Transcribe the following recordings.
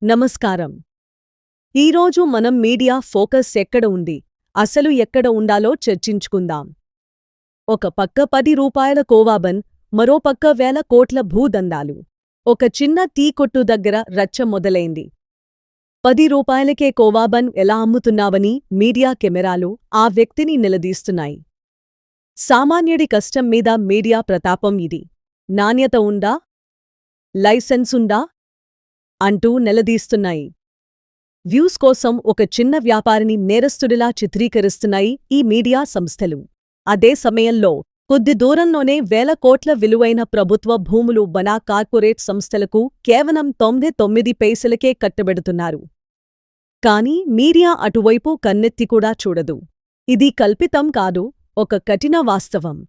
నమస్కారం. ఈరోజు మనం మీడియా ఫోకస్ ఎక్కడ ఉంది, అసలు ఎక్కడ ఉండాలో చర్చించుకుందాం. ఒక పక్క 10 రూపాయల కోవాబన్, మరో పక్క వేల కోట్ల భూదందాలు. ఒక చిన్న టీ కొట్టు దగ్గర రచ్చ మొదలైంది. 10 రూపాయలకే కోవాబన్ ఎలా అమ్ముతున్నావని మీడియా కెమెరాలు ఆ వ్యక్తిని నిలదీస్తున్నాయి. సామాన్యుడి కష్టం మీద మీడియా ప్రతాపం ఇది. నాణ్యత ఉందా? లైసెన్సుందా? అంటూ నిలదీస్తున్నాయి. వ్యూస్ కోసం ఒక చిన్న వ్యాపారిని నేరస్తుడిలా చిత్రీకరిస్తున్నాయి ఈ మీడియా సంస్థలు. అదే సమయంలో కొద్ది దూరంలోనే వేల కోట్ల విలువైన ప్రభుత్వ భూములు బనా కార్పొరేట్ సంస్థలకు కేవలం 99 పైసలకే కట్టబెడుతున్నారు. కానీ మీడియా అటువైపు కన్నెత్తి కూడా చూడదు. ఇది కల్పితం కాదు, ఒక కఠిన వాస్తవం.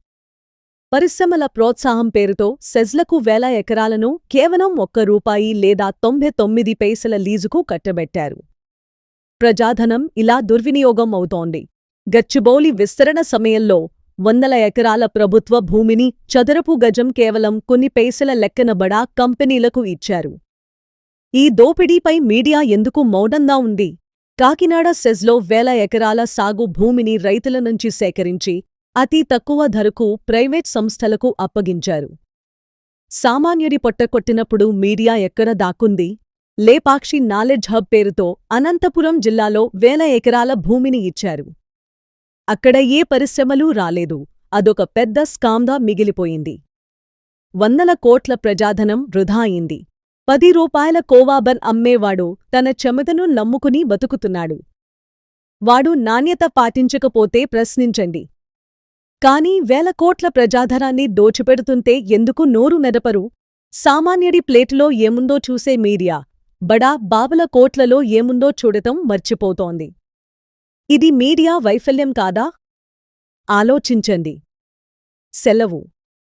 పరిశ్రమల ప్రోత్సాహం పేరుతో సెజ్లకు వేల ఎకరాలను కేవలం ₹1 లేదా 99 పైసల లీజుకు కట్టబెట్టారు. ప్రజాధనం ఇలా దుర్వినియోగం అవుతోంది. గచ్చిబౌలి విస్తరణ సమయంలో వందల ఎకరాల ప్రభుత్వ భూమిని చదరపు గజం కేవలం కొన్ని పైసల లెక్కన బడా కంపెనీలకు ఇచ్చారు. ఈ దోపిడీపై మీడియా ఎందుకు మౌనంగా ఉంది? కాకినాడ సెజ్లో వేల ఎకరాల సాగు భూమిని రైతుల నుంచి సేకరించి అతి తక్కువ ధరకు ప్రైవేట్ సంస్థలకు అప్పగించారు. సామాన్యుడి పొట్టకొట్టినప్పుడు మీడియా ఎక్కడ దాక్కుంది? లేపాక్షి నాలెడ్జ్ హబ్ పేరుతో అనంతపురం జిల్లాలో వేల ఎకరాల భూమిని ఇచ్చారు. అక్కడ ఏ పరిశ్రమలూ రాలేదు. అదొక పెద్ద స్కామ్గా మిగిలిపోయింది. వందల కోట్ల ప్రజాధనం వృధా అయింది. 10 రూపాయల కోవాబన్ అమ్మేవాడు తన చెమటను నమ్ముకుని బతుకుతున్నాడు. వాడు నాణ్యత పాటించకపోతే ప్రశ్నించండి. కానీ వేల కోట్ల ప్రజాధనాన్ని దోచిపెడుతుంటే ఎందుకు నోరు మెదపరు? సామాన్యుడి ప్లేటులో ఏముందో చూసే మీడియా బడా బాబుల కోట్లలో ఏముందో చూడటం మర్చిపోతోంది. ఇది మీడియా వైఫల్యం కాదా? ఆలోచించండి. సెలవు.